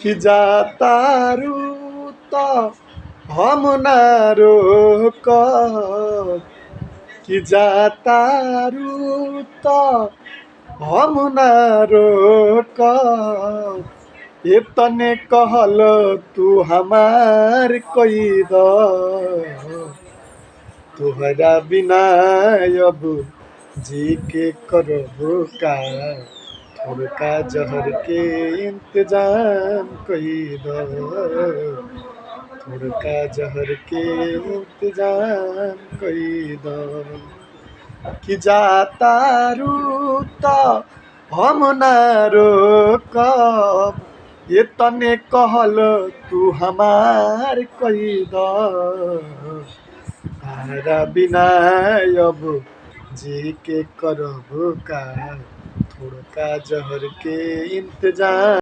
कि जातारू तो हम ना रोकब कि जातारू तो हम ना रोकब ये तने कहल तू हमार कोई द तुहरा बिना अब जी के करबो का थोड़का जहर के इंतजाम कई दो थोड़का जहर के इंतजाम कई दो कि जातारू तो हम ना रोकब ये तने कहल तू हमार कई दो तारा बिना अब जी के करब का थोड़का जहर के इंतजाम